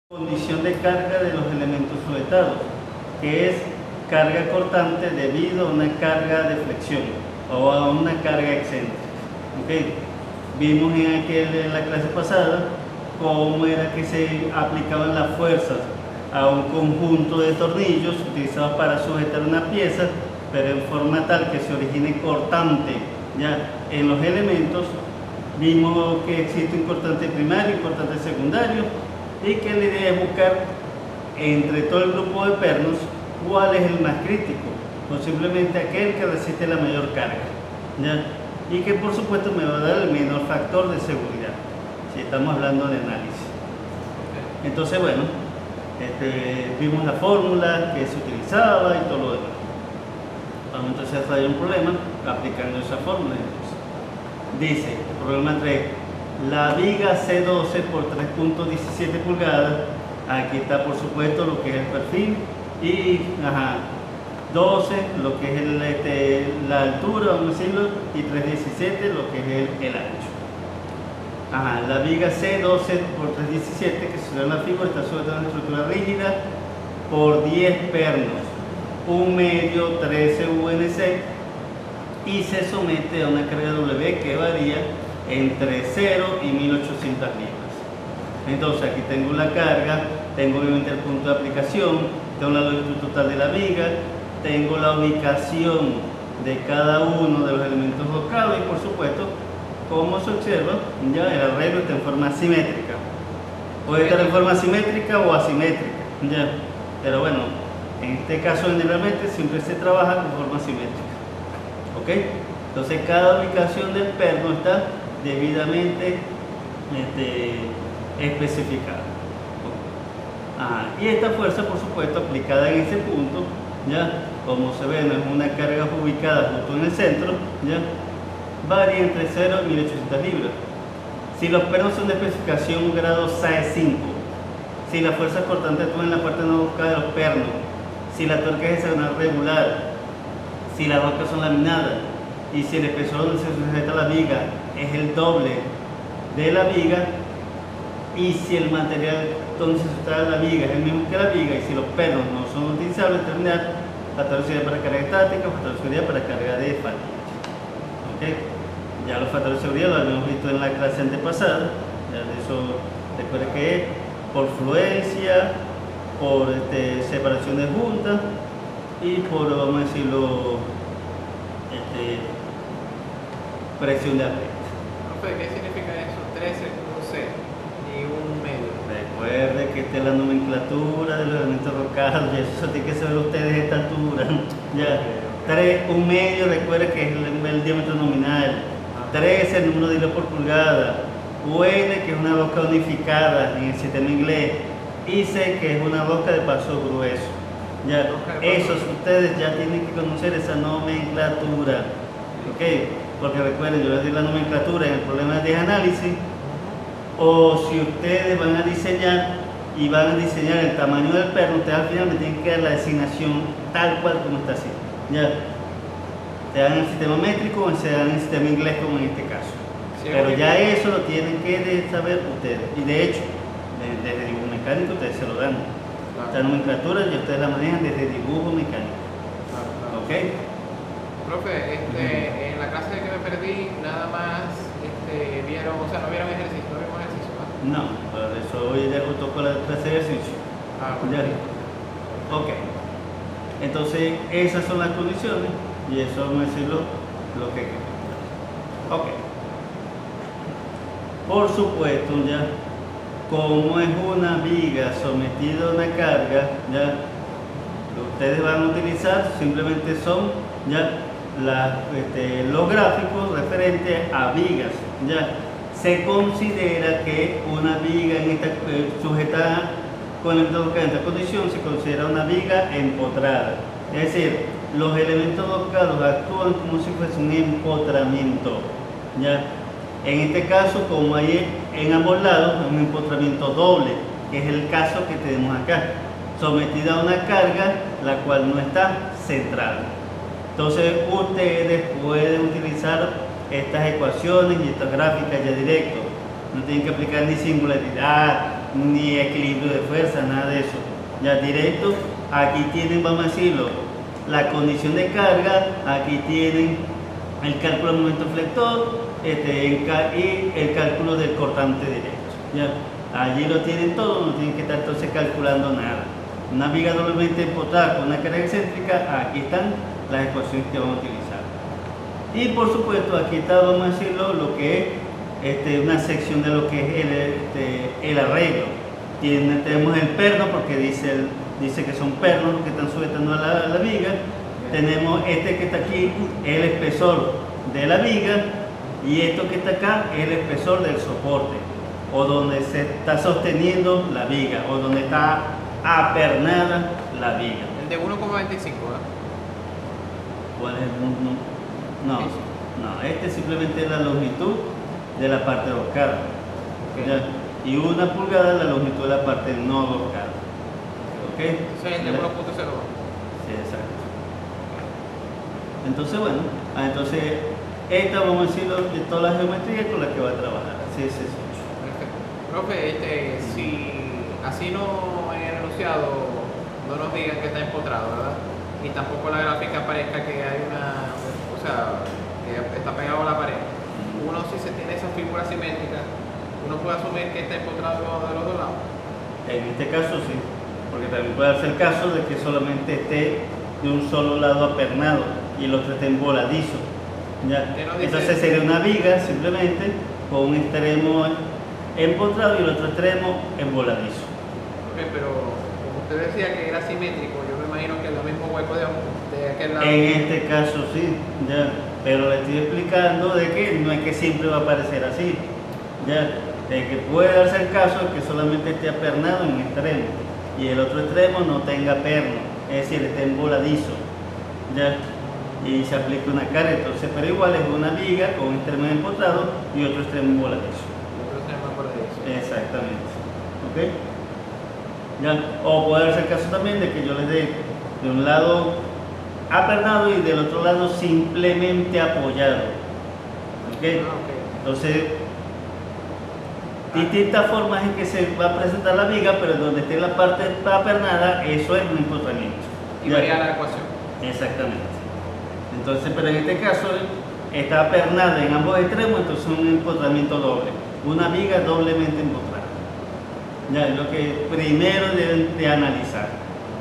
Condición de carga de los elementos sujetados, que es carga cortante debido a una carga de flexión o a una carga excéntrica. ¿Okay? Vimos en la clase pasada cómo era que se aplicaban las fuerzas a un conjunto de tornillos utilizados para sujetar una pieza, pero en forma tal que se origine cortante ya en los elementos. Vimos que existe un cortante primario y un cortante secundario, y que la idea es buscar entre todo el grupo de pernos cuál es el más crítico, o simplemente aquel que resiste la mayor carga, ¿ya? Y que por supuesto me va a dar el menor factor de seguridad, si estamos hablando de análisis. Entonces, bueno, vimos la fórmula que se utilizaba y todo lo demás. Vamos entonces a traer un problema aplicando esa fórmula. Entonces, dice, problema 3. La viga C12 por 3.17 pulgadas, aquí está por supuesto lo que es el perfil, y 12 lo que es la altura, vamos a decirlo, y 3.17 lo que es el ancho. La viga C12 por 3.17, que se ve en la figura, está sujetada a una estructura rígida por 10 pernos, un medio 13 UNC, y se somete a una carga W que varía entre 0 y 1800 libras. Entonces aquí tengo la carga, tengo obviamente el punto de aplicación, tengo la longitud total de la viga, tengo la ubicación de cada uno de los elementos tocados y por supuesto, como se observa, ya el arreglo está en forma simétrica. Puede estar en forma simétrica o asimétrica, ya. Pero bueno, en este caso generalmente siempre se trabaja con forma simétrica. ¿Ok? Entonces cada ubicación del perno está debidamente especificada. Y esta fuerza, por supuesto, aplicada en ese punto, ya como se ve, no es una carga ubicada justo en el centro, ya varía entre 0 y 1800 libras. Si los pernos son de especificación grado SAE 5, si la fuerza cortante actúa en la parte no buscada de los pernos, si la tuerca es hexagonal regular, si las rocas son laminadas, y si el espesor donde se sujeta la viga es el doble de la viga, y si el material donde se sujeta la viga es el mismo que la viga, y si los pernos no son utilizables, terminar factor de seguridad para carga estática, factor de seguridad para carga de fatiga. ¿Okay? Ya los factores de seguridad lo habíamos visto en la clase antepasada, ya de eso recuerda que es por fluencia, por separación de juntas y por, vamos a decirlo, presión de apex. ¿Qué significa eso? 13, un C y un medio. Recuerde que esta es la nomenclatura de los elementos rocados, y eso tiene que saber ustedes a esta altura. Ya. 3, un medio, recuerde que es el diámetro nominal. 13, el número de hilos por pulgada. UN, que es una rosca unificada en el sistema inglés. IC, que es una rosca de paso grueso. Ya, esos ustedes ya tienen que conocer esa nomenclatura. ¿Ok? Porque recuerden, yo les di la nomenclatura en el problema de análisis, o si ustedes van a diseñar y van a diseñar el tamaño del perno, ustedes al final me tienen que dar la designación tal cual como está así. Ya, se dan en el sistema métrico o se dan en el sistema inglés como en este caso. Sí, pero ya eso lo tienen que saber ustedes. Y de hecho, desde dibujo mecánico ustedes se lo dan. La nomenclatura ya ustedes la manejan desde dibujo mecánico. ¿Ok? Profe, en la clase de que me perdí, nada más vieron, o sea, no vieron ejercicio, no vimos ejercicio, ¿no? No, por eso hoy ya tocó la clase de ejercicio. Bueno. Ok. Entonces, esas son las condiciones y eso vamos a decirlo lo que queda. Ok. Por supuesto, ya, como es una viga sometida a una carga, ya, lo que ustedes van a utilizar simplemente son ya los gráficos referentes a vigas. Ya se considera que una viga sujetada con el toque en esta condición se considera una viga empotrada. Es decir, los elementos tocados actúan como si fuese un empotramiento. ¿Ya? En este caso, como hay en ambos lados, es un empotramiento doble, que es el caso que tenemos acá, sometida a una carga la cual no está centrada. Entonces ustedes pueden utilizar estas ecuaciones y estas gráficas ya directo. No tienen que aplicar ni singularidad, ni equilibrio de fuerza. fuerza, nada de eso. Ya directo, aquí tienen, vamos a decirlo, la condición de carga, aquí tienen el cálculo del momento flector y el cálculo del cortante directo. ¿Ya? Allí lo tienen todo, no tienen que estar entonces calculando nada. Una viga doblemente empotrada con una carga excéntrica, aquí están las ecuaciones que vamos a utilizar. Y por supuesto, aquí está, vamos a decirlo, lo que es una sección de lo que es el arreglo. Tenemos el perno, porque dice que son pernos los que están sujetando a la viga. Tenemos que está aquí, el espesor de la viga, y esto que está acá es el espesor del soporte, o donde se está sosteniendo la viga, o donde está apernada la viga. El de 1,25, ¿verdad? ¿Cuál es el? No, simplemente es la longitud de la parte dorsal. Okay. Y 1 pulgada la longitud de la parte no dorsal. ¿Ok? Eso es el de 1,02. Sí, exacto. Entonces, bueno, entonces esta vamos a decirlo de todas las geometrías con las que va a trabajar. Así es eso. Perfecto. Profe, si así no en el enunciado no nos digan que está empotrado, ¿verdad? Ni tampoco la gráfica parezca que hay que está pegado a la pared. Uno, si se tiene esa figura simétrica, uno puede asumir que está empotrado de los dos lados. En este caso sí, porque también puede darse el caso de que solamente esté de un solo lado apernado y el otro esté emboladizo. ¿Ya? Entonces sería una viga simplemente con un extremo empotrado y el otro extremo emboladizo. Ok, pero como usted decía que era simétrico, yo me imagino que es lo mismo hueco de aquel lado. En este caso sí, ya, pero le estoy explicando de que no es que siempre va a aparecer así, ya, de que puede darse el caso de que solamente esté apernado en un extremo y el otro extremo no tenga perno, es decir, esté emboladizo, ya, y se aplica una carga, entonces, pero igual es una viga con un extremo empotrado y otro extremo emboladizo. Otro extremo emboladizo. Exactamente, ¿ok? Ya, o puede darse el caso también de que yo le dé de un lado apernado y del otro lado simplemente apoyado. ¿Okay? Entonces, distintas formas en que se va a presentar la viga, pero donde esté la parte apernada, eso es un empotramiento. Y varía la ecuación. Exactamente. Entonces, pero en este caso está apernada en ambos extremos, entonces es un empotramiento doble. Una viga doblemente empotrada. Ya, es lo que primero deben de analizar.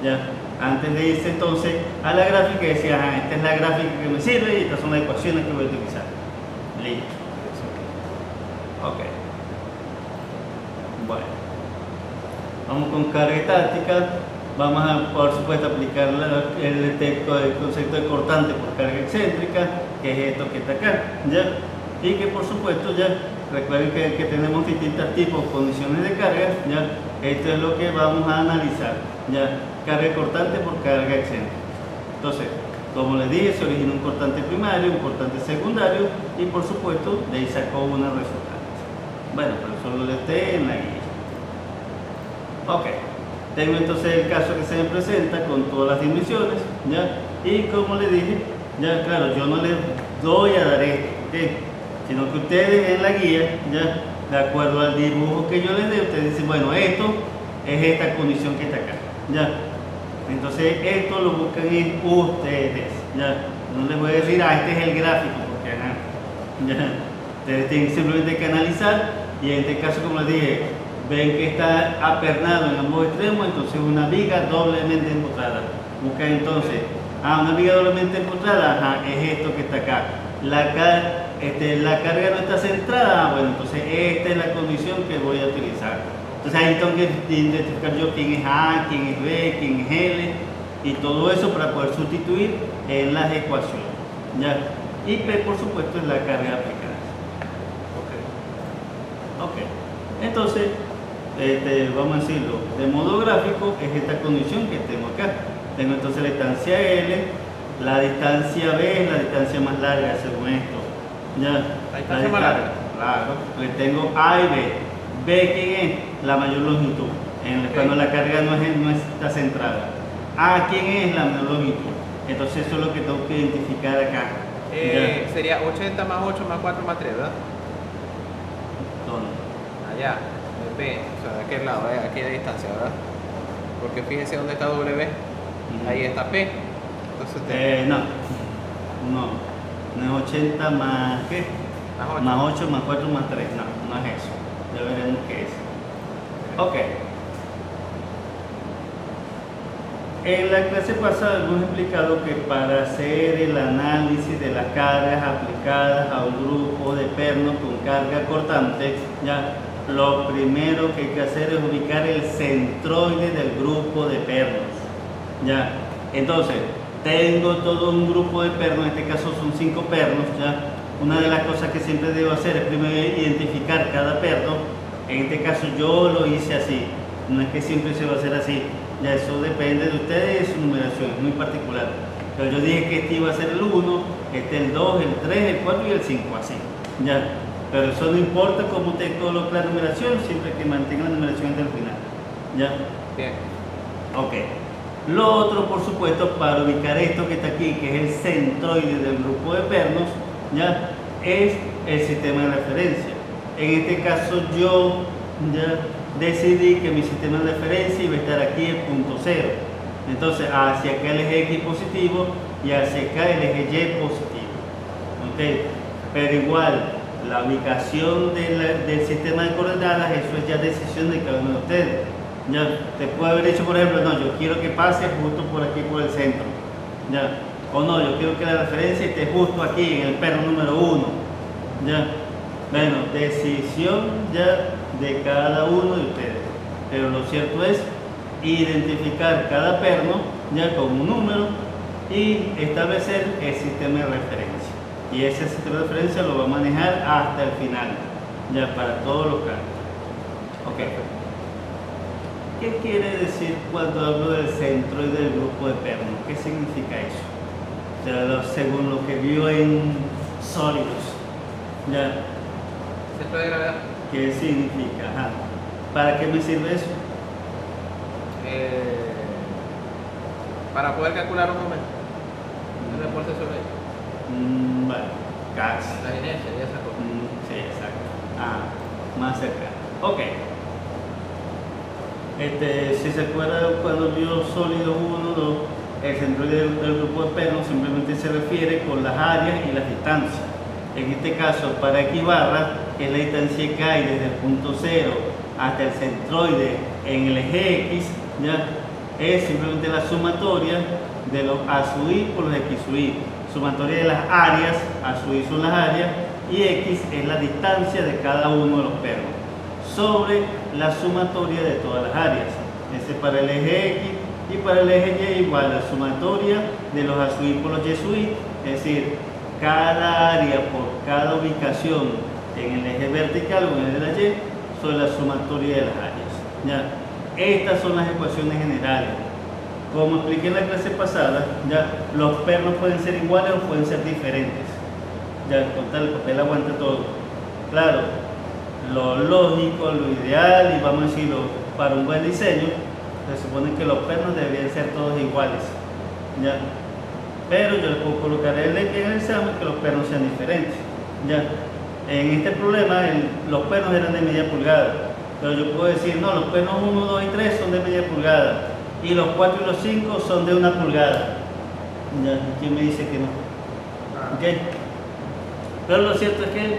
Ya. Antes de irse entonces a la gráfica y decir, esta es la gráfica que me sirve y estas son las ecuaciones que voy a utilizar. Listo. Ok. Bueno. Vamos con carga estática. Vamos a, por supuesto, aplicar el concepto de cortante por carga excéntrica, que es esto que está acá. ¿Ya? Y que por supuesto ya, recuerden que tenemos distintos tipos, condiciones de carga. ¿Ya? Esto es lo que vamos a analizar. ¿Ya? Carga cortante por carga excéntrica. Entonces, como les dije, se origina un cortante primario, un cortante secundario y por supuesto de ahí sacó una resultante. Bueno, pero solo le esté en la guía. Ok, tengo entonces el caso que se me presenta con todas las dimensiones, ¿ya? Y como les dije, ya claro, yo no les doy a dar esto, ¿okay? Sino que ustedes en la guía, ya, de acuerdo al dibujo que yo les dé, ustedes dicen, bueno, esto es esta condición que está acá, ¿ya? Entonces esto lo buscan en ustedes, ¿ya? No les voy a decir, este es el gráfico, porque ¿ya? Ustedes tienen simplemente que analizar y en este caso, como les dije, ven que está apernado en ambos extremos, entonces una viga doblemente empotrada. Buscan entonces, una viga doblemente empotrada, es esto que está acá. La carga no está centrada, bueno, entonces esta es la condición que voy a utilizar. Entonces ahí tengo que identificar yo quién es A, quién es B, quién es L y todo eso para poder sustituir en las ecuaciones. ¿Ya? Y P, por supuesto, es la carga aplicada. Ok. Entonces, vamos a decirlo, de modo gráfico es esta condición que tengo acá. Tengo entonces la distancia L, la distancia B es la distancia más larga según esto. ¿Ya? La distancia más larga. Claro, le tengo A y B. B, ¿quién es? La mayor longitud, cuando la carga no está centrada. A, ¿quién es? La menor longitud. Entonces eso es lo que tengo que identificar acá. Sería 80 más 8 más 4 más 3, ¿verdad? ¿Dónde? Allá, P, o sea, de aquel lado, aquí de distancia, ¿verdad? Porque fíjense dónde está W, ahí está P. Entonces, no es 80 más, ¿qué? Más 8. Más 8 más 4 más 3, no es eso. Ya veremos qué es. Ok. En la clase pasada hemos explicado que para hacer el análisis de las cargas aplicadas a un grupo de pernos con carga cortante, ya lo primero que hay que hacer es ubicar el centroide del grupo de pernos. Ya, entonces, tengo todo un grupo de pernos, en este caso son 5 pernos, ya. Una de las cosas que siempre debo hacer es primero identificar cada perno. En este caso yo lo hice así, no es que siempre se va a hacer así, ya eso depende de ustedes y de su numeración, es muy particular. Pero yo dije que este iba a ser el 1, este el 2, el 3, el 4 y el 5, así, ya. Pero eso no importa cómo usted coloque la numeración, siempre que mantenga la numeración hasta el final, ya. Bien. Ok. Lo otro, por supuesto, para ubicar esto que está aquí, que es el centroide del grupo de pernos, ya, es el sistema de referencia. En este caso yo ya decidí que mi sistema de referencia iba a estar aquí en punto cero. Entonces hacia acá el eje X positivo y hacia acá el eje Y positivo. ¿Okay? Pero igual, la ubicación del sistema de coordenadas, eso es ya decisión de cada uno de ustedes. Ya, te puede haber dicho, por ejemplo, no, yo quiero que pase justo por aquí, por el centro. Ya. O no, yo quiero que la referencia esté justo aquí, en el perno número 1. Ya. Bueno, decisión ya de cada uno de ustedes. Pero lo cierto es identificar cada perno ya con un número y establecer el sistema de referencia. Y ese sistema de referencia lo va a manejar hasta el final, ya para todos los casos. Ok. ¿Qué quiere decir cuando hablo del centro y del grupo de pernos? ¿Qué significa eso? O sea, según lo que vio en sólidos. ¿Ya? Centro de gravedad. ¿Qué significa? Ajá. ¿Para qué me sirve eso? Para poder calcular un momento. El reporte sobre ello. Bueno, casi. La inercia y esas cosas. Sí, exacto. Más cerca. Ok. Si se acuerdan cuando vio sólido 1, 2, el centro del grupo de pernos simplemente se refiere con las áreas y las distancias. En este caso, para X barra, es la distancia que hay desde el punto 0 hasta el centroide en el eje X, ¿ya? Es simplemente la sumatoria de los A sub I por los X sub I. Sumatoria de las áreas, A sub I son las áreas, y X es la distancia de cada uno de los pernos sobre la sumatoria de todas las áreas. Ese para el eje X y para el eje Y igual la sumatoria de los A sub I por los Y sub I, es decir, cada área por cada ubicación en el eje vertical o en el de la Y sobre la sumatoria de las áreas. ¿Ya? Estas son las ecuaciones generales. Como expliqué en la clase pasada, ya los pernos pueden ser iguales o pueden ser diferentes. Ya, total, el papel aguanta todo. Claro, lo lógico, lo ideal y vamos a decirlo para un buen diseño, se supone que los pernos deberían ser todos iguales. ¿Ya? Pero yo les puedo colocar en el examen que los pernos sean diferentes. ¿Ya? En este problema los pernos eran de media pulgada, pero yo puedo decir, no, los pernos 1, 2 y 3 son de media pulgada y los 4 y los 5 son de 1 pulgada. ¿Ya? ¿Quién me dice que no? ¿Okay? Pero lo cierto es que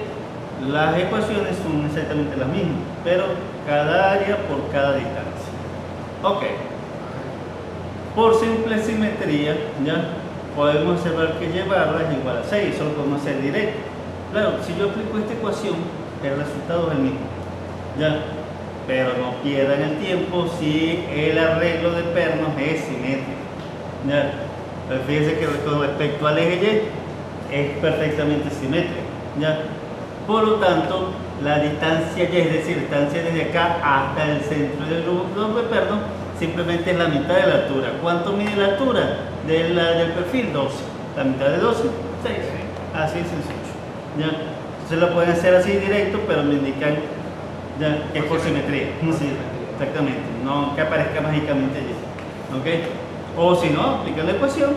las ecuaciones son exactamente las mismas, pero cada área por cada distancia. Ok. Por simple simetría, ¿ya? Podemos observar que Y barra es igual a 6, solo podemos hacer directo. Claro, si yo aplico esta ecuación, el resultado es el mismo, ¿ya? Pero no pierdan el tiempo si el arreglo de pernos es simétrico, ¿ya? Pero fíjense que con respecto al eje Y es perfectamente simétrico, ¿ya? Por lo tanto, la distancia Y, es decir, distancia desde acá hasta el centro del grupo de pernos, simplemente es la mitad de la altura. ¿Cuánto mide la altura del perfil? 12. La mitad de 12, 6. Así es sencillo. ¿Ya? Entonces lo pueden hacer así directo, pero me indican ya que es por simetría. Sí, exactamente. No que aparezca mágicamente allí. ¿Ok? O si no, aplican la ecuación,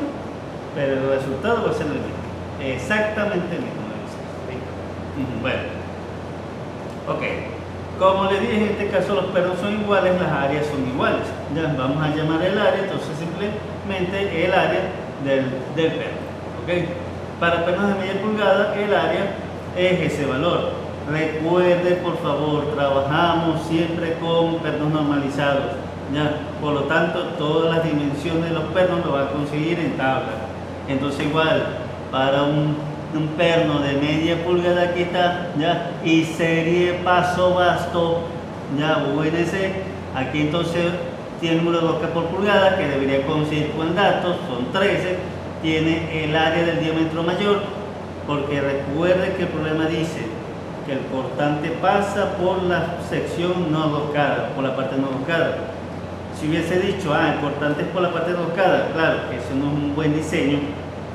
pero el resultado va a ser el mismo. Exactamente el mismo. Bueno. Ok. Como les dije, en este caso los pernos son iguales, las áreas son iguales. Ya, vamos a llamar el área, entonces simplemente el área del perno. ¿Ok? Para pernos de media pulgada, el área es ese valor. Recuerde, por favor, trabajamos siempre con pernos normalizados. ¿Ya? Por lo tanto, todas las dimensiones de los pernos lo va a conseguir en tabla. Entonces igual, para un perno de media pulgada, aquí está, ¿ya? Y serie paso basto, ya, VNC, aquí entonces tiene el número de rosca por pulgada, que debería conseguir con el dato, son 13, tiene el área del diámetro mayor, porque recuerde que el problema dice que el cortante pasa por la sección no roscada, por la parte no roscada. Si hubiese dicho, el cortante es por la parte roscada, claro, eso no es un buen diseño,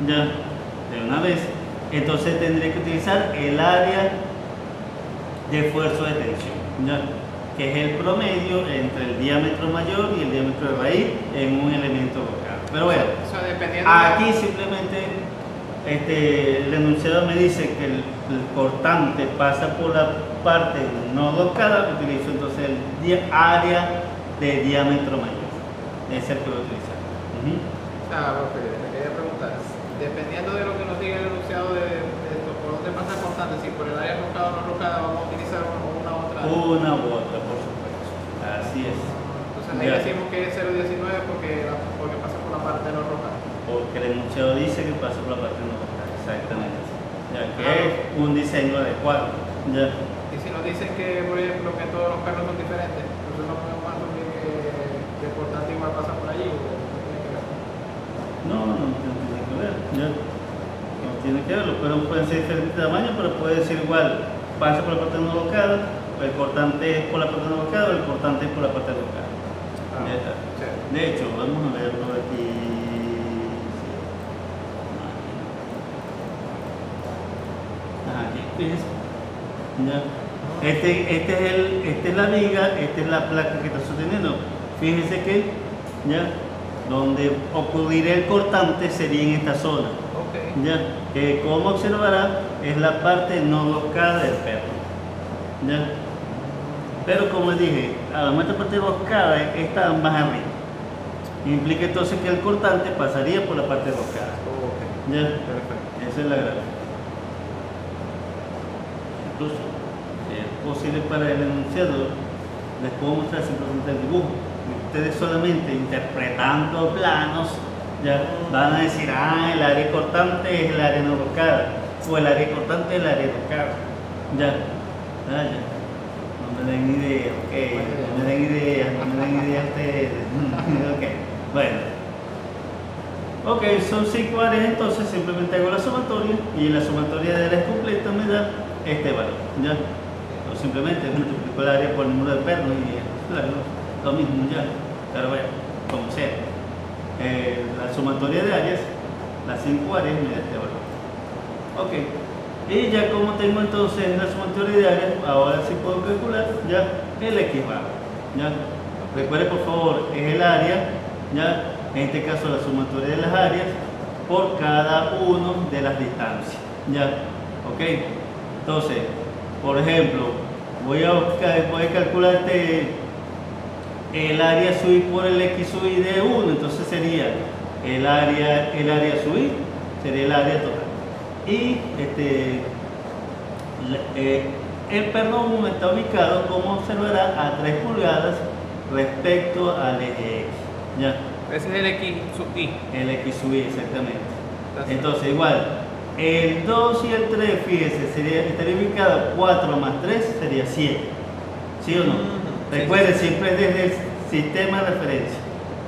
ya, de una vez. Entonces tendré que utilizar el área de esfuerzo de tensión, ¿ya? Que es el promedio entre el diámetro mayor y el diámetro de raíz en un elemento local. Pero bueno, aquí simplemente el enunciado me dice que el cortante pasa por la parte no locada, utilizo entonces el área de diámetro mayor. Ese es el que voy a utilizar. Profe, te quería preguntar, dependiendo de lo que nos diga el enunciado de esto, ¿por dónde pasa el cortante? Si por el área rocada o no rocada, vamos a utilizar una u otra. Una u otra, por supuesto. Así es. Entonces ahí decimos que es 0,19 porque pasa por la parte no rocada. Porque el enunciado dice que pasa por la parte no rocada, exactamente. Ya que es un diseño adecuado. Ya. Y si nos dicen que, por ejemplo, que todos los perros son diferentes, entonces no podemos asumir que el cortante igual pasa por allí. No tiene que ver. Ya. No tiene que ver. Los perros pueden ser diferentes tamaños, pero puede ser igual. Pasa por la parte no locada, el cortante es por la parte no locada, o el cortante es por la parte locada. Ya está. Sí. De hecho, vamos a verlo aquí. Aquí, fíjense. Ya. Esta es la viga, esta es la placa que está sosteniendo. Fíjense que ya donde ocurriría el cortante sería en esta zona. Okay. Ya, que como observará es la parte no roscada del perno. Ya. Pero como les dije, a la parte roscada está más arriba. Implica entonces que el cortante pasaría por la parte roscada. Okay. Ya. Perfecto. Esa es la gráfica. Incluso, si es posible para el enunciado, les puedo mostrar simplemente el dibujo. Ustedes solamente interpretando planos ya van a decir, el área cortante es el área no roscada, o el área cortante es el área roscada. Ya. No me den idea, ok. No me den idea ustedes. Ok. Bueno. Ok, son 5 áreas, entonces simplemente hago la sumatoria y la sumatoria de áreas completas me da este valor. ¿Ya? O simplemente multiplico el área por el número de pernos y claro, lo mismo ya. Pero bueno, como sea. La sumatoria de áreas, las 5 áreas me da este valor. Ok. Y ya como tengo entonces la sumatoria de áreas, ahora sí puedo calcular ya el X barra. ¿Ya? Recuerde por favor, es el área, ya. En este caso la sumatoria de las áreas por cada uno de las distancias. ¿Ya? ¿Ok? Entonces, por ejemplo, voy a calcular el área sub por el X sub de 1, entonces sería el área sub, sería el área total. Y el perno 1 está ubicado, como observará, a 3 pulgadas respecto al eje X. ¿Ya? Ese es el X sub I. El X sub I, exactamente. Entonces, igual, el 2 y el 3, fíjese, estaría ubicado 4 más 3 sería 7. ¿Sí o no? Recuerde, siempre desde el sistema de referencia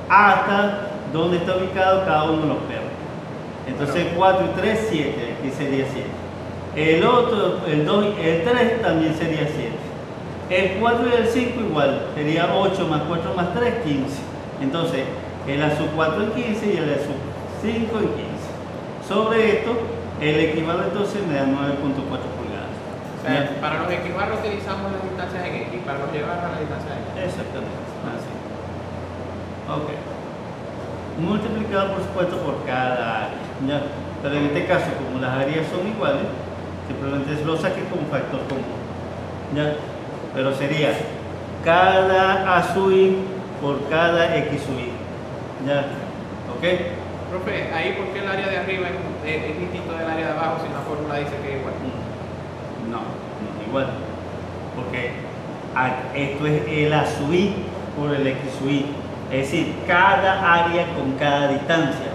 hasta donde está ubicado cada uno de los perros. Entonces, 4 y 3, 7. Aquí sería 7. El otro, el 2 y el 3 también sería 7. El 4 y el 5 igual, sería 8 más 4 más 3, 15. Entonces, el A sub 4 en 15 y el A sub 5 en 15. Sobre esto, el equivalente entonces me da 9.4 pulgadas. O sea, para los equivalentes utilizamos las distancias en X y para los llevar a las distancias en Y. Exactamente, así. Ok. Multiplicado por supuesto por cada área. ¿Ya? Pero en este caso, como las áreas son iguales, simplemente lo saqué como factor común. ¿Ya? pero sería cada A sub i por cada X sub i. ¿Ya? ¿Ok? Profe, ahí por qué el área de arriba es distinto del área de abajo si la fórmula dice que es igual. No, no es igual. Porque esto es el A sub i por el X sub i. Es decir, cada área con cada distancia.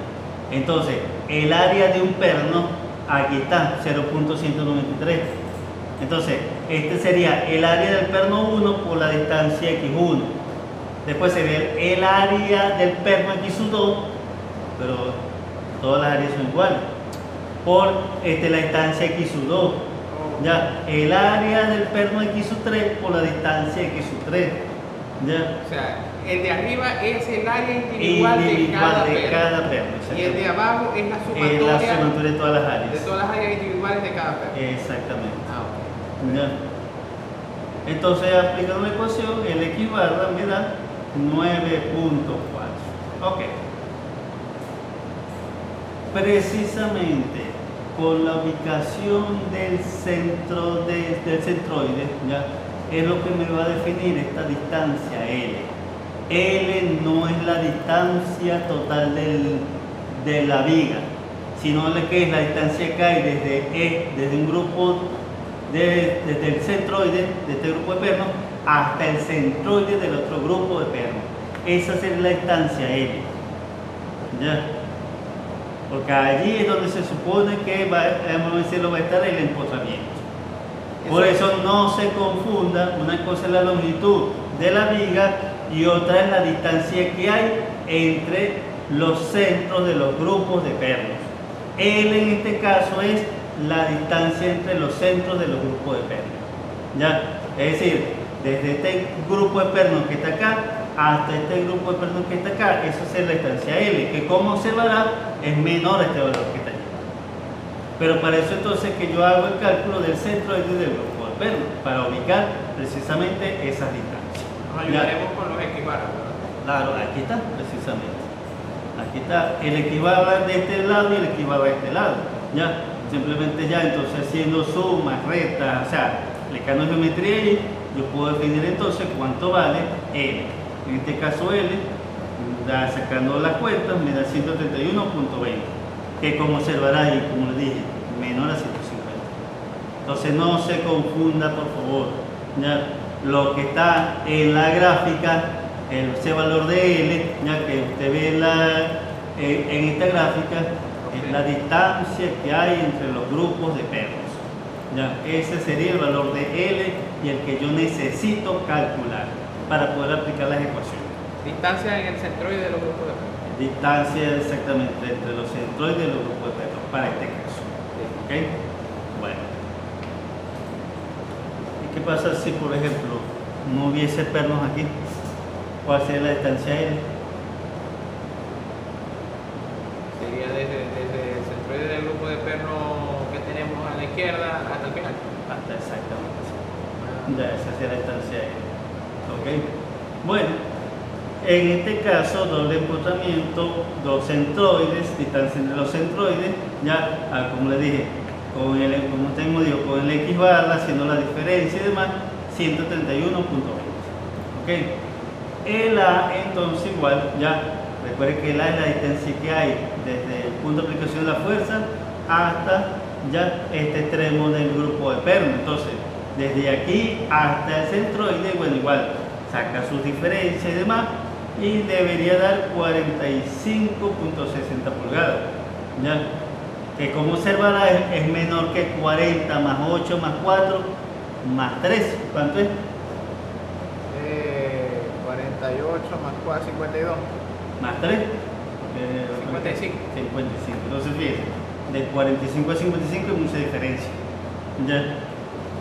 Entonces, el área de un perno, aquí está, 0.193. Entonces, este sería el área del perno 1 por la distancia x1. Después sería el área del perno x2, pero todas las áreas son iguales, por la distancia x2. Ya, el área del perno x3 por la distancia x3. Ya. O sea, el de arriba es el área individual de cada perno. Y el de abajo es la sumatoria de todas las áreas. De todas las áreas individuales de cada perno. Exactamente. Okay. Ya. Entonces, aplicando la ecuación, el x barra me da 9.4. Ok. Precisamente por la ubicación del centro del centroide, ¿ya? Es lo que me va a definir esta distancia L. L no es la distancia total de la viga, sino que es la distancia que hay desde un grupo, desde el centroide de este grupo de pernos hasta el centroide del otro grupo de pernos. Esa sería la distancia L. ¿Ya? Porque allí es donde se supone que va a estar el empotramiento. Por eso no se confunda, una cosa es la longitud de la viga y otra es la distancia que hay entre los centros de los grupos de pernos. L en este caso es la distancia entre los centros de los grupos de pernos. ¿Ya? Es decir, desde este grupo de pernos que está acá hasta este grupo de pernos que está acá, esa es la distancia L, que como observará es menor a este valor que está allí. Pero para eso entonces que yo hago el cálculo del centroide del grupo de pernos, para ubicar precisamente esas distancias. Nos ayudaremos con los equivalentes, ¿verdad? Claro, aquí está precisamente. Aquí está el equivalente de este lado y el equivalente de este lado. Ya, simplemente ya entonces haciendo sumas, rectas, o sea, aplicando geometría y yo puedo definir entonces cuánto vale L. En este caso L, sacando las cuentas, me da 131.20. Que como observará y como les dije, menor a 150. Entonces no se confunda, por favor. ¿Ya? Lo que está en la gráfica, ese valor de L, ya que usted ve en esta gráfica, es la distancia que hay entre los grupos de pernos. ¿Ya? Ese sería el valor de L y el que yo necesito calcular para poder aplicar las ecuaciones. Distancia en el centroide de los grupos de pernos. Distancia exactamente entre los centroides de los grupos de pernos, para este caso. ¿Ok? Bueno. ¿Y qué pasa si, por ejemplo, no hubiese pernos aquí? ¿Cuál sería la distancia L? Sería desde el centroide del grupo de pernos que tenemos a la izquierda hasta el final. Hasta exactamente. Ya, esa sería la distancia L. ¿Ok? Bueno. En este caso, doble empotramiento, dos centroides, distancia entre los centroides, ya, como les dije, con el X barra, haciendo la diferencia y demás, 131.20. ¿Ok? El A, entonces, igual, ya, recuerden que el A es la distancia que hay desde el punto de aplicación de la fuerza hasta ya este extremo del grupo de perno. Entonces, desde aquí hasta el centroide, bueno, igual, saca sus diferencias y demás. Y debería dar 45.60 pulgadas, ¿ya? Que como observará es menor que 40 más 8 más 4 más 3. ¿Cuánto es? 48 más 4, 52. Más 3. 55. 55. Entonces fíjense, de 45 a 55 hay mucha diferencia, ¿ya?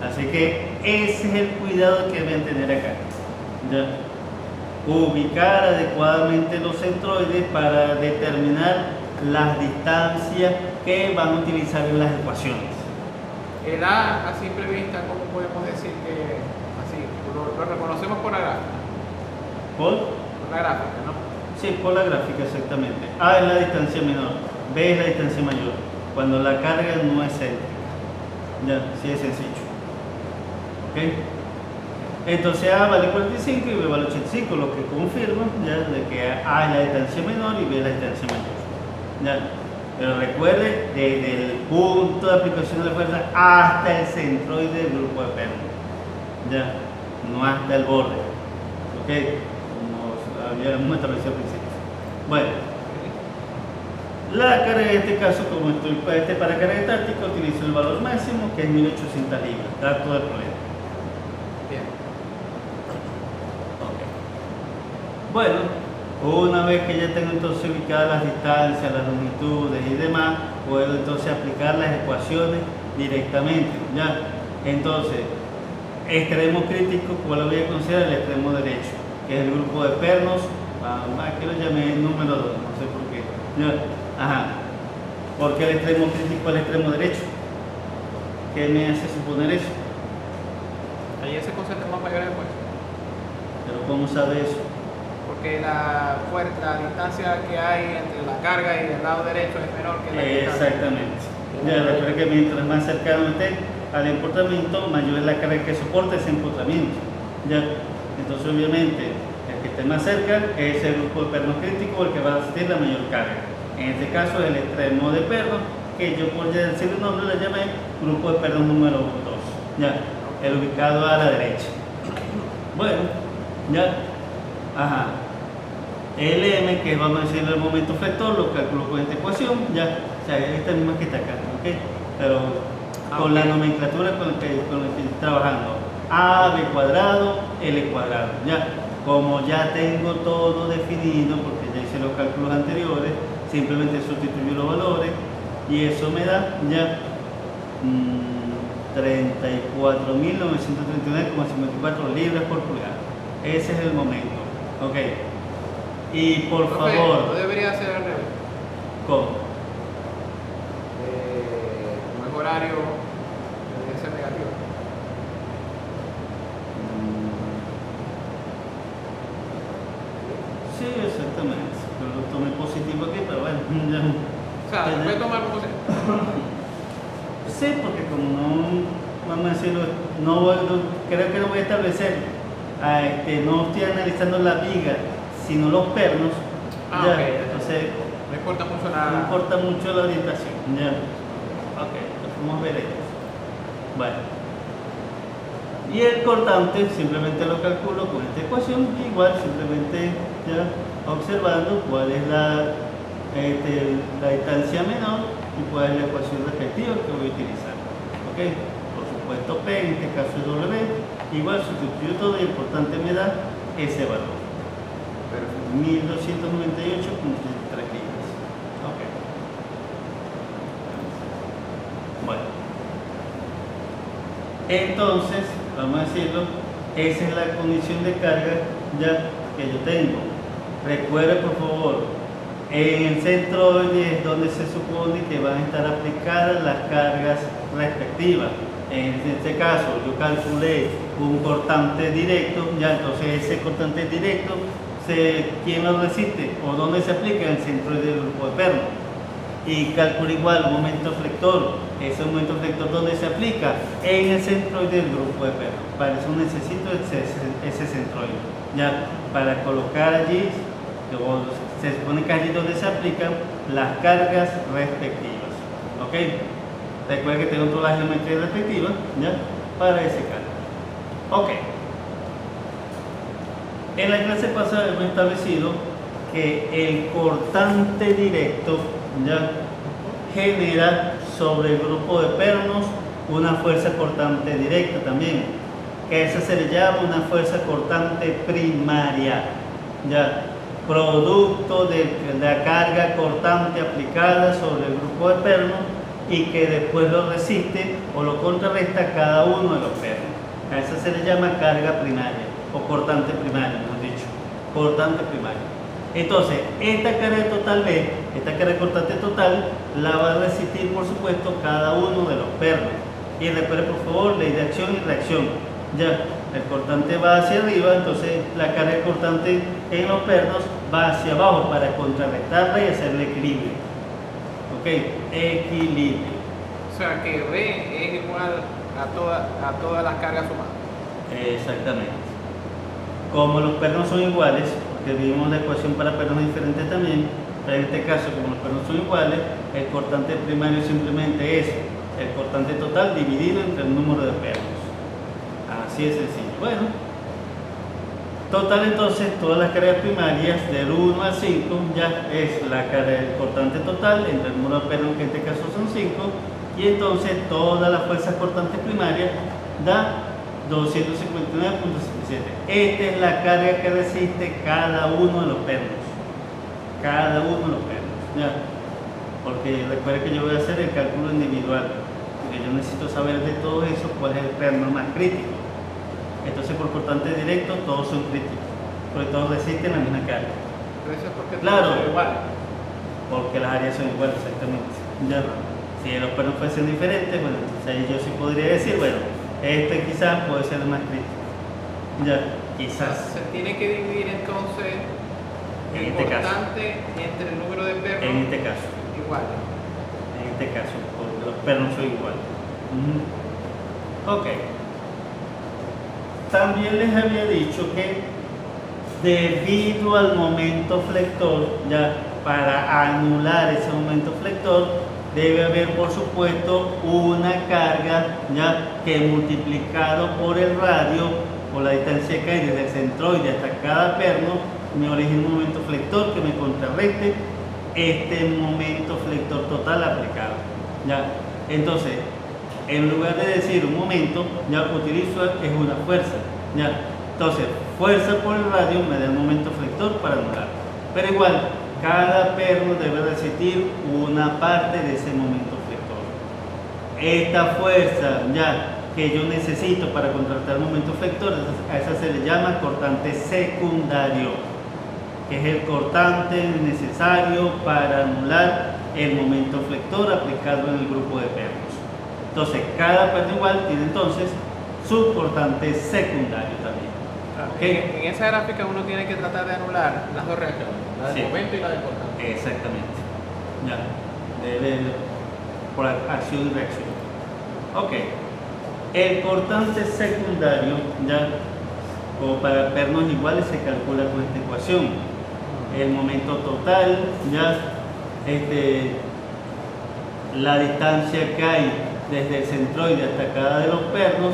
Así que ese es el cuidado que deben tener acá, ¿ya? Ubicar adecuadamente los centroides para determinar las distancias que van a utilizar en las ecuaciones. El A a simple vista, ¿cómo podemos decir que así? Lo reconocemos por la gráfica. ¿Por? Por la gráfica, ¿no? Sí, por la gráfica exactamente. A es la distancia menor, B es la distancia mayor, cuando la carga no es céntrica. Ya, sí es sencillo. ¿Ok? Entonces A vale 45 y B vale 85, lo que confirma ya de que A es la distancia menor y B es la distancia mayor. ¿Ya? Pero recuerde, desde el punto de aplicación de la fuerza hasta el centroide del grupo de perno. ¿Ya? No hasta el borde. ¿Ok? Como habíamos establecido al principio. Bueno, la carga en este caso, como estoy para carga táctica, utilizo el valor máximo que es 1800 libras. Dato del problema. Bien. Ok. Bueno, una vez que ya tengo entonces ubicadas las distancias, las longitudes y demás, puedo entonces aplicar las ecuaciones directamente. ¿Ya? Entonces, extremo crítico, ¿cuál lo voy a considerar? El extremo derecho, que es el grupo de pernos. Aquí lo llamé el número 2, no sé por qué. ¿Ya? Ajá. ¿Por qué el extremo crítico es el extremo derecho? ¿Qué me hace suponer eso? Ahí se concentran más mayores de fuerza. Pero ¿cómo sabe eso? Porque la distancia que hay entre la carga y el lado derecho es menor que la distancia. Exactamente. Ya recuerda que mientras más cercano esté al empotramiento, mayor es la carga que soporta ese empotramiento. Ya. Entonces, obviamente, el que esté más cerca es el grupo de pernos crítico, el que va a asistir la mayor carga. En este caso, el extremo de pernos, que yo por ya decir un nombre le llamé grupo de pernos número 2. Ya. El ubicado a la derecha. Bueno, ya. Ajá. El M, que vamos a decir el momento flector, lo calculo con esta ecuación, ya, o sea, esta misma que está acá, ¿ok? Pero con la nomenclatura con la que estoy trabajando, A, B cuadrado, L cuadrado, ya. Como ya tengo todo definido, porque ya hice los cálculos anteriores, simplemente sustituyo los valores y eso me da ya 34.939,54 libras por pulgada. Ese es el momento, ¿ok? Y por Profe, favor, no debería ser al revés. ¿cómo? Como es horario, debería ser negativo. Sí, exactamente. Pero lo tomé positivo aquí, pero bueno, ya. O sea, se puede tomar como sea. Sí, porque como no, vamos a decirlo, creo que no voy a establecer, no estoy analizando la viga, sino los pernos, ya, Ok. entonces No importa mucho no la. importa mucho la orientación, ya. Ok, entonces vamos a ver esto. Bueno. Y el cortante simplemente lo calculo con esta ecuación, igual simplemente ya observando cuál es la distancia menor y cuál es la ecuación respectiva que voy a utilizar. ¿Ok? Por supuesto P, en este caso es W, igual sustituyo todo y el cortante me da ese valor. 1298,33 libras. Ok. Bueno. Entonces, vamos a decirlo, esa es la condición de carga ya que yo tengo. Recuerde por favor, en el centroide es donde se supone que van a estar aplicadas las cargas respectivas. En este caso yo calculé un cortante directo, ya entonces ese cortante directo, ¿quién lo resiste o dónde se aplica? En el centroide del grupo de perno. Y calculo igual momento flector, ese momento flector ¿dónde se aplica? En el centroide del grupo de perno. Para eso necesito ese centroide, ya, para colocar allí, se supone que allí donde se aplican las cargas respectivas. ¿Ok? Recuerda que tengo todas las geometrías respectivas, ya, para ese cálculo. Ok. En la clase pasada hemos establecido que el cortante directo ya genera sobre el grupo de pernos una fuerza cortante directa también, que esa se le llama una fuerza cortante primaria, ya, producto de la carga cortante aplicada sobre el grupo de pernos y que después lo resiste o lo contrarresta cada uno de los pernos. A esa se le llama carga primaria o cortante primaria, hemos dicho, cortante primaria. Entonces, esta carga total B, esta carga cortante total, la va a resistir, por supuesto, cada uno de los pernos. Y recuerde, por favor, ley de acción y reacción. Ya, el cortante va hacia arriba, entonces la carga cortante en los pernos va hacia abajo para contrarrestarla y hacerle equilibrio. ¿Ok? Equilibrio. O sea que B es igual a todas las cargas sumadas. Exactamente. Como los pernos son iguales, porque vimos la ecuación para pernos diferentes también, pero en este caso, como los pernos son iguales, el cortante primario simplemente es el cortante total dividido entre el número de pernos. Así de sencillo. Bueno, total entonces, todas las cargas primarias del 1 al 5 ya es la carga del cortante total entre el número de pernos, que en este caso son 5, y entonces todas las fuerzas cortantes primarias da 259.77. Esta es la carga que resiste cada uno de los pernos. Cada uno de los pernos. ¿Ya? Porque recuerda que yo voy a hacer el cálculo individual. Porque yo necesito saber de todo eso cuál es el perno más crítico. Entonces por cortante directo todos son críticos. Porque todos resisten la misma carga. Pero eso es porque Claro. todos son iguales. Porque las áreas son iguales, exactamente. ¿Ya? Si los pernos fuesen diferentes, bueno, entonces ahí yo sí podría decir, bueno, este quizás puede ser el más crítico. Ya, quizás. Se tiene que dividir entonces En el este caso. cortante entre el número de pernos En este caso. iguales. En este caso, porque los pernos son iguales. Ok. También les había dicho que debido al momento flector, ya para anular ese momento flector, debe haber por supuesto una carga ya que multiplicado por el radio, por la distancia que hay desde el centroide hasta cada perno, me origina un momento flector que me contrarreste este momento flector total aplicado. ¿Ya? Entonces, en lugar de decir un momento, ya utilizo es una fuerza. ¿Ya? Entonces, fuerza por el radio me da el momento flector para anular. Pero igual, cada perno debe resistir una parte de ese momento flector. Esta fuerza ya que yo necesito para contrarrestar el momento flector, a esa se le llama cortante secundario, que es el cortante necesario para anular el momento flector aplicado en el grupo de pernos. Entonces, cada perno igual tiene entonces su cortante secundario también. ¿Okay? En esa gráfica uno tiene que tratar de anular las dos reacciones, la del Sí. momento y la del cortante. Exactamente. Ya. Por acción y reacción. Ok. El cortante secundario, ya, como para pernos iguales, se calcula con esta ecuación. El momento total, ya, la distancia que hay desde el centroide hasta cada de los pernos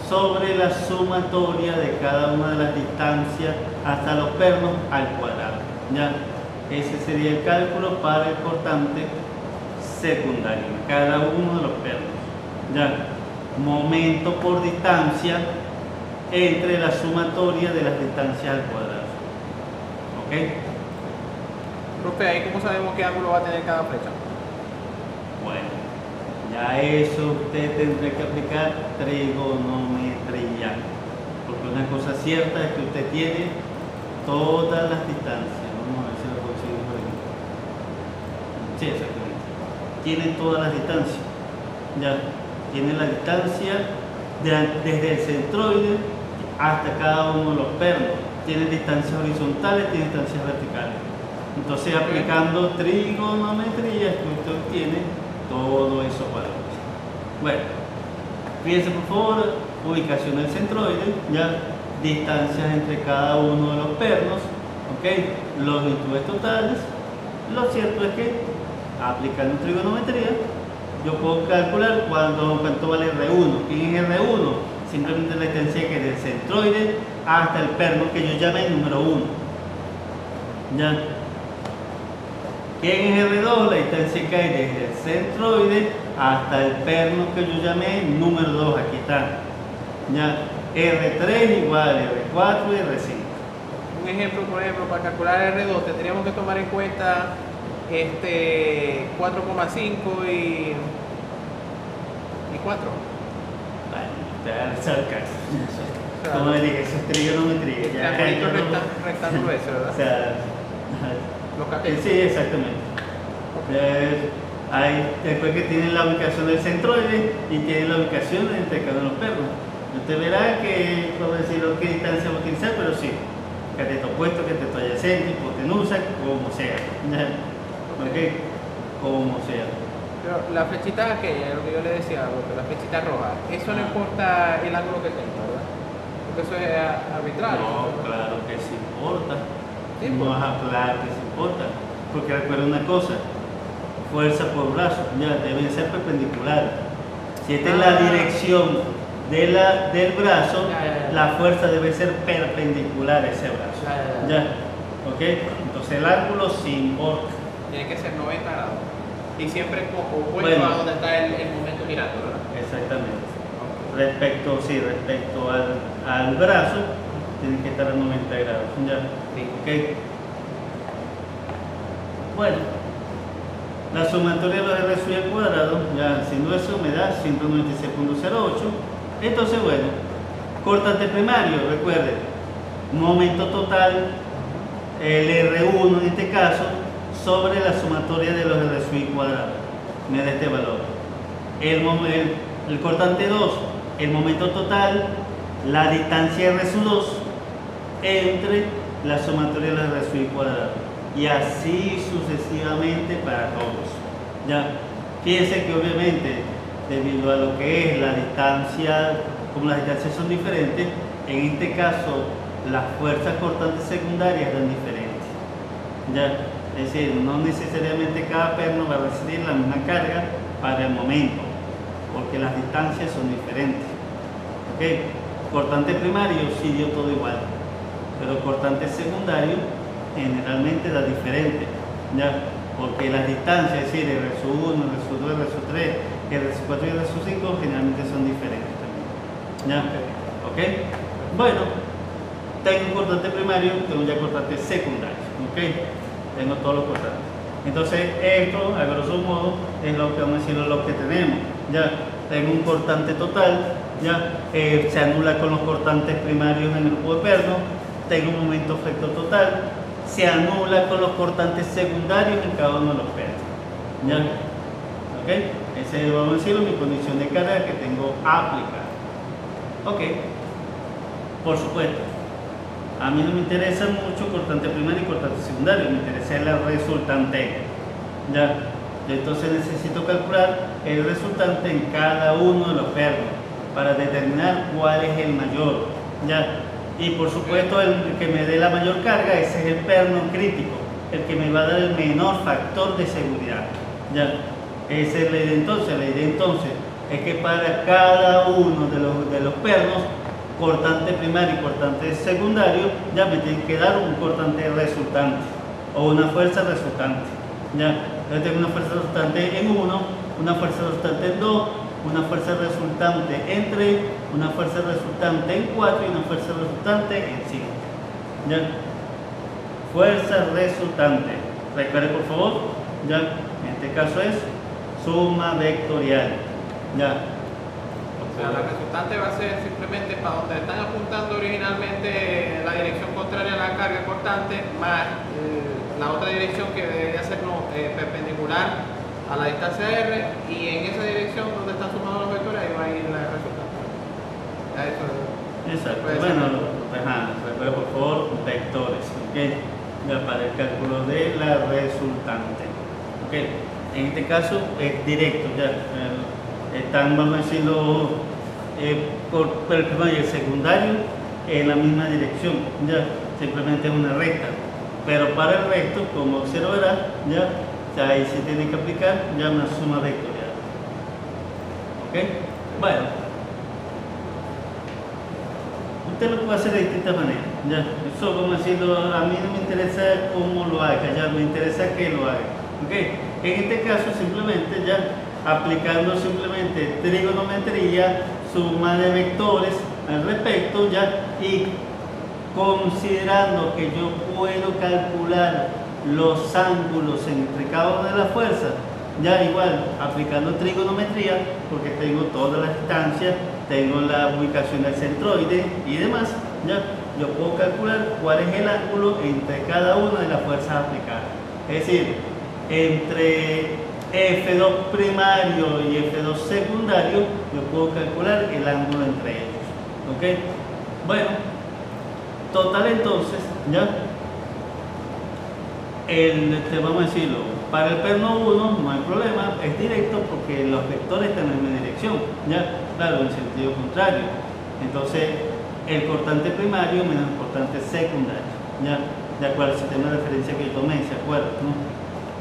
sobre la sumatoria de cada una de las distancias hasta los pernos al cuadrado. ¿Ya? Ese sería el cálculo para el cortante secundario, cada uno de los pernos. ¿Ya? Momento por distancia entre la sumatoria de las distancias al cuadrado. ¿Ok? Profe, ¿ahí cómo sabemos qué ángulo va a tener cada flecha? Bueno, ya eso usted tendrá que aplicar trigonometría, porque una cosa cierta es que usted tiene todas las distancias. Vamos a ver si lo conseguimos por aquí. Sí, exactamente. Tiene todas las distancias. Ya, tiene la distancia desde el centroide hasta cada uno de los pernos. Tiene distancias horizontales, tiene distancias verticales. Entonces, aplicando trigonometría, usted obtiene todo eso valores. Bueno, fíjense por favor, ubicación del centroide, ya, distancias entre cada uno de los pernos, ok, longitudes totales. Lo cierto es que aplicando trigonometría, yo puedo calcular cuánto vale R1. ¿Quién es R1? Simplemente la distancia que del centroide hasta el perno que yo llamé número 1. ¿Ya? ¿Quién es R2? La distancia que hay desde el centroide hasta el perno que yo llamé número 2. Aquí está. ¿Ya? R3 igual R4 y R5. Un ejemplo, por ejemplo, para calcular R2 tendríamos que tomar en cuenta 4,5 y 4. Bueno, te va a hacer caso. Como le dije, eso es trigonometría. El triangulito rectángulo ese, ¿verdad? O sea, Los catetos. sí, exactamente. Después que tienen la ubicación del centroide y tienen la ubicación entre cada uno de los pernos. Usted verá que, por decirlo, qué distancia va a utilizar, pero sí, cateto opuesto, cateto adyacente, hipotenusa, como sea. ¿Ok? Como sea. Pero la flechita aquella, lo que yo le decía, la flechita roja, eso no importa el ángulo que tenga, ¿verdad? porque eso es arbitrario. No, claro que sí importa. Sí, No pues. vas a hablar que sí importa. Porque recuerda una cosa, fuerza por brazo, ya deben ser perpendiculares. Si esta es la dirección del brazo, Ya. la fuerza debe ser perpendicular a ese brazo. Ya. ¿Ok? Entonces el ángulo sí importa. Tiene que ser 90 grados. Y siempre opuesto Bueno. a donde está el momento girando, ¿verdad? Exactamente. Respecto al brazo, tiene que estar a 90 grados. Ya. Sí. ¿Ok? Bueno, la sumatoria de los R sub al cuadrado, ya haciendo eso me da 196.08. Entonces, bueno, cortante primario, recuerden, momento total, el R1 en este caso, sobre la sumatoria de los R sub al cuadrado, me da este valor. El cortante 2, el momento total, la distancia R sub 2 entre la sumatoria de los R sub al cuadrado. Y así sucesivamente para todos. Ya, fíjense que obviamente, debido a lo que es la distancia, como las distancias son diferentes, en este caso las fuerzas cortantes secundarias eran diferentes. Ya, es decir, no necesariamente cada perno va a recibir la misma carga para el momento, porque las distancias son diferentes. ¿Ok? Cortante primario sí dio todo igual, pero cortante secundario generalmente da diferente, ¿ya? Porque las distancias, es decir, R sub 1, R sub 2, R sub 3, R sub 4 y R sub 5 generalmente son diferentes también, ¿ya? ¿Ok? Bueno, tengo un cortante primario, tengo ya cortante secundario, ¿ok? Tengo todos los cortantes. Entonces esto, a grosso modo, es lo que vamos a decir, lo que tenemos, ¿ya? Tengo un cortante total, ¿ya? Se anula con los cortantes primarios en el grupo de perno, tengo un momento efecto total, se anula con los cortantes secundarios en cada uno de los pernos. ¿Ya? ¿Ok? Ese vamos a decirlo, mi condición de carga que tengo aplicada. Ok. Por supuesto, a mí no me interesa mucho cortante primario y cortante secundario, me interesa la resultante. ¿Ya? Yo entonces necesito calcular el resultante en cada uno de los pernos para determinar cuál es el mayor. ¿Ya? Y por supuesto el que me dé la mayor carga, ese es el perno crítico, el que me va a dar el menor factor de seguridad. ¿Ya? Esa es la idea entonces. La idea entonces es que para cada uno de los pernos, cortante primario y cortante secundario, ya me tienen que dar un cortante resultante o una fuerza resultante. ¿Ya? Yo tengo una fuerza resultante en 1, una fuerza resultante en 2, una fuerza resultante en 3, una fuerza resultante en 4 y una fuerza resultante en 5. ¿Ya? Fuerza resultante. Recuerde por favor, ya, en este caso es suma vectorial. ¿Ya? O sea, la resultante va a ser simplemente para donde están apuntando originalmente la dirección contraria a la carga cortante, más la otra dirección que debería ser perpendicular a la distancia R, y en esa dirección donde están sumados los vectores, ahí va a ir la resultante. Ya eso, exacto. Bueno, recuerda por favor vectores, ¿ok? Ya para el cálculo de la resultante. ¿Ok? En este caso es directo, ya. Están, vamos a decirlo, por el primario y el secundario en la misma dirección, ya. Simplemente es una recta. Pero para el recto, como observará, ya. Ahí se tiene que aplicar ya una suma vectorial. ¿Ok? Bueno, usted lo puede hacer de distintas maneras. Ya, eso como decirlo, a mí no me interesa cómo lo haga, ya me interesa que lo haga. ¿Ok? En este caso simplemente ya aplicando simplemente trigonometría, suma de vectores al respecto ya, y considerando que yo puedo calcular los ángulos entre cada una de las fuerzas, ya igual aplicando trigonometría, porque tengo todas las distancias, tengo la ubicación del centroide y demás, ya yo puedo calcular cuál es el ángulo entre cada una de las fuerzas aplicadas. Es decir, entre F2 primario y F2 secundario, yo puedo calcular el ángulo entre ellos. ¿Ok? Bueno, total entonces, ya. Vamos a decirlo, para el perno 1 no hay problema, es directo porque los vectores están en la misma dirección, ya, claro, en sentido contrario. Entonces, el cortante primario menos el cortante secundario, ¿ya? De acuerdo al sistema de referencia que yo tomé, ¿se acuerdan? ¿No?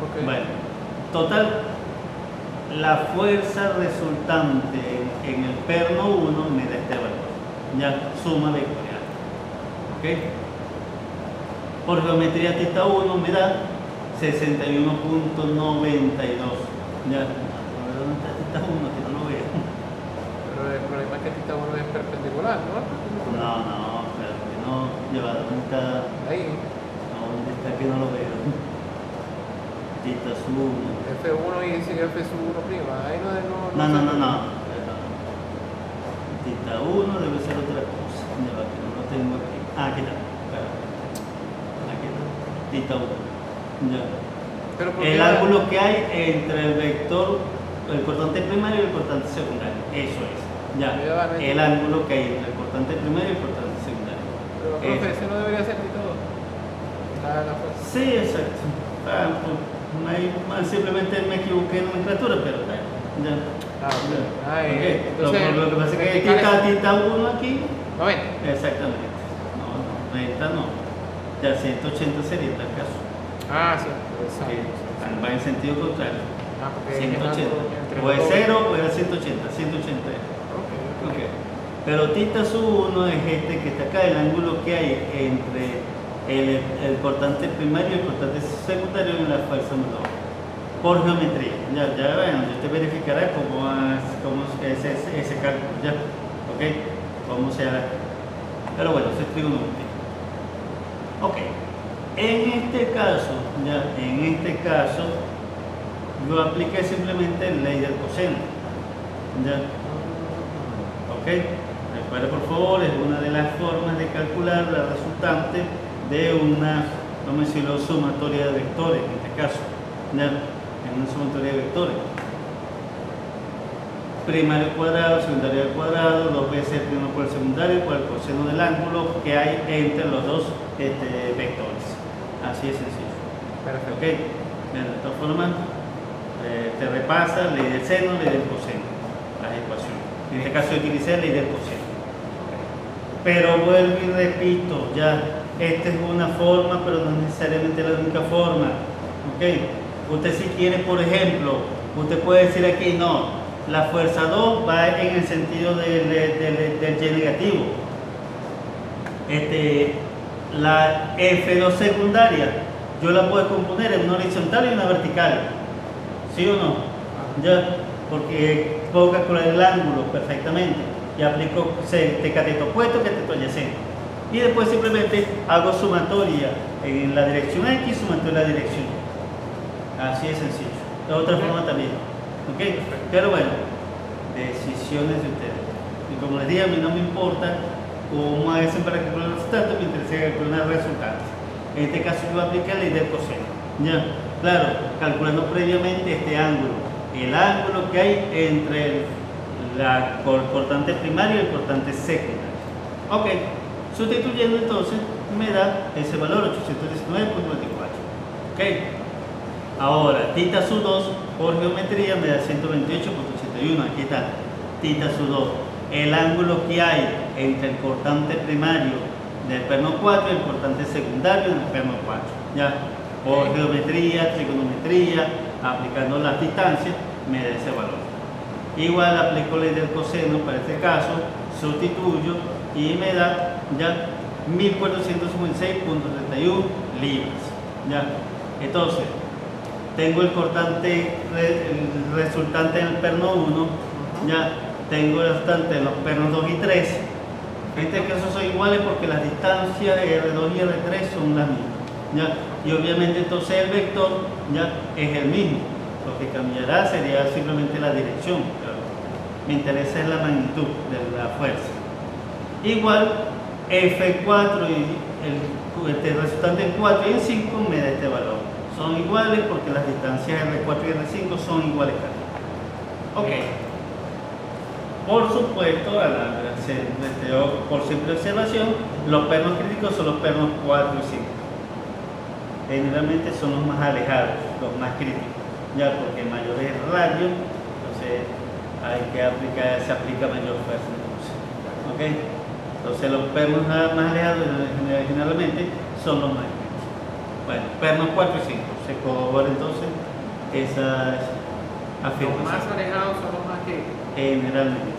Ok. Bueno, total, la fuerza resultante en el perno 1 me da este valor, ya, suma vectorial, ¿ok? Por geometría θ 1 me da 61.92, ya. ¿Dónde está θ 1? Que no lo veo. Pero el problema es que θ 1 es perpendicular, ¿no? No, pero que no, lleva, ¿dónde está? Ahí, No, ¿dónde está que no lo veo? θ sub 1. F1 y sigue F sub 1 prima. Ahí no. Θ 1 debe ser otra cosa. Lleva, que no lo tengo aquí. Ah, aquí está. Claro. Aquí está. θ 1. Ya. Pero ¿por El qué? ángulo que hay entre el vector, el cortante primario y el cortante secundario. Eso es. Ya. El ángulo que hay entre el cortante primario y el cortante secundario. Pero, profe, ese no debería ser θ2. La fuerza. Sí, exacto. Simplemente me equivoqué en nomenclatura, pero ya. Ok. Entonces, Lo que pasa es que vertical θ 1 aquí. 90. Exactamente. No, 90 no. Ya 180 sería tal caso. Ah, sí. Que Exacto. va en sentido contrario. Porque 180. entre Puede los dos. 0 o puede 180. 180 es. Ok. Ok. Pero θ sub 1 es este que está acá, el ángulo que hay entre el cortante primario y el cortante secundario en la fuerza menor. Por geometría. Ya bueno, usted verificará cómo es ese cálculo. Ya. Ok. Cómo se hará. Pero bueno, eso es trigonometría. Ok. En este caso, yo apliqué simplemente la ley del coseno. ¿Ya? ¿Ok? Recuerda por favor, es una de las formas de calcular la resultante de una, vamos a decirlo, sumatoria de vectores, en este caso. ¿Ya? En una sumatoria de vectores. Primario cuadrado, secundario al cuadrado, 2 veces el primero por el secundario por el coseno del ángulo que hay entre los dos vectores. Así es sencillo. Perfecto. ¿Ok? Bien, de todas formas, te repasa ley del seno, ley del coseno, las ecuaciones. En este caso yo utilicé ley del coseno. Pero vuelvo y repito, ya, esta es una forma, pero no es necesariamente la única forma. ¿Ok? Usted si quiere, por ejemplo, usted puede decir aquí, no, la fuerza 2 va en el sentido del Y negativo. La F2 secundaria, yo la puedo componer en una horizontal y una vertical. ¿Sí o no? Ya, porque puedo calcular el ángulo perfectamente y aplico cateto opuesto, cateto adyacente. Y después simplemente hago sumatoria en la dirección X, sumatoria en la dirección Y. Así es sencillo. De otra forma también. ¿Ok? Pero bueno, decisiones de ustedes. Y como les dije, a mí no me importa cómo hacen para calcular los resultados, me interesa calcular resultados. En este caso yo aplico la ley del coseno. Ya, claro, calculando previamente este ángulo, el ángulo que hay entre el cortante primario y el cortante secundario. Ok, sustituyendo entonces me da ese valor 819.24. Ok, ahora θ sub 2 por geometría me da 128.81. Aquí está θ sub 2, el ángulo que hay entre el cortante primario del perno 4 y el cortante secundario del perno 4. Ya, por geometría, trigonometría, aplicando las distancias, me da ese valor. Igual aplico ley del coseno para este caso, sustituyo y me da ya 1456.31 libras. Ya, entonces tengo el cortante, el resultante en el perno 1, ya tengo el resultante en los pernos 2 y 3. En este caso son iguales porque las distancias de R2 y R3 son las mismas. ¿Ya? Y obviamente entonces el vector ya es el mismo. Lo que cambiará sería simplemente la dirección. Pero me interesa es la magnitud de la fuerza. Igual F4 y el resultante en 4 y en 5 me da este valor. Son iguales porque las distancias R4 y R5 son iguales también. Ok. Por supuesto, por simple observación, los pernos críticos son los pernos 4 y 5. Generalmente son los más alejados, los más críticos, ya porque mayor es el radio, entonces se aplica mayor fuerza. Entonces. ¿Ok? Entonces los pernos más alejados generalmente son los más críticos. Bueno, pernos 4 y 5. Se corrobora entonces esas Los afirmaciones. más alejados son los más críticos. Generalmente.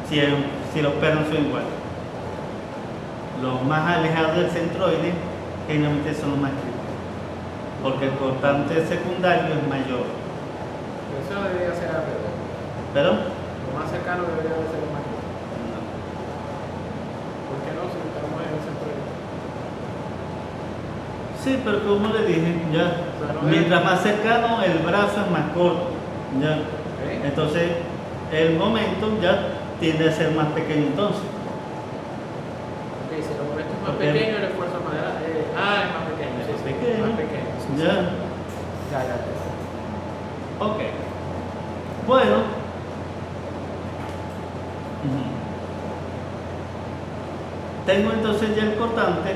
Si los pernos son iguales. Los más alejados del centroide generalmente son los más críticos. Porque el cortante secundario es mayor. Pero eso debería ser al revés. ¿Pero? Lo más cercano debería de ser lo más crítico. No. ¿Por qué no? Si estamos en el centro de... Sí, pero como le dije, ya. Pero Mientras más cercano, el brazo es más corto. Ya. ¿Ok? Entonces, el momento ya tiende a ser más pequeño entonces. Ok, si el momento es más Porque- pequeño, el esfuerzo es más grande. Es más pequeño. Sí, sí, Pequeño. más pequeño. Sí, sí. Ya. Ya. Ok. Bueno. Ujú. Tengo entonces ya el cortante,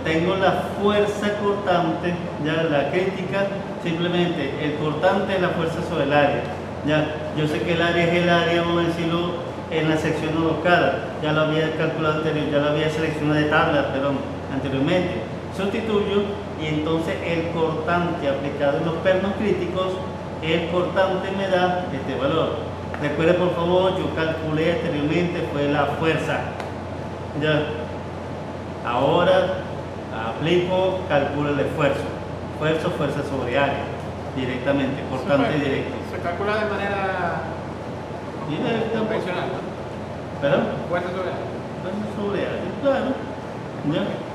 tengo la fuerza cortante, ya la crítica, simplemente el cortante es la fuerza sobre el área. Ya, yo sé que el área es el área, vamos a decirlo, en la sección alocada, ya lo había calculado ya lo había seleccionado de tabla, anteriormente. Sustituyo y entonces el cortante aplicado en los pernos críticos, el cortante me da este valor. Recuerde por favor, yo calculé anteriormente, fue la fuerza. Ya. Ahora aplico, calculo el esfuerzo. Fuerza sobre área. Directamente, cortante directo. Se calcula de manera Directa, convencional, ¿no? ¿Perdón? Fuerza sobre área. Fuerza sobre área, claro. Ya.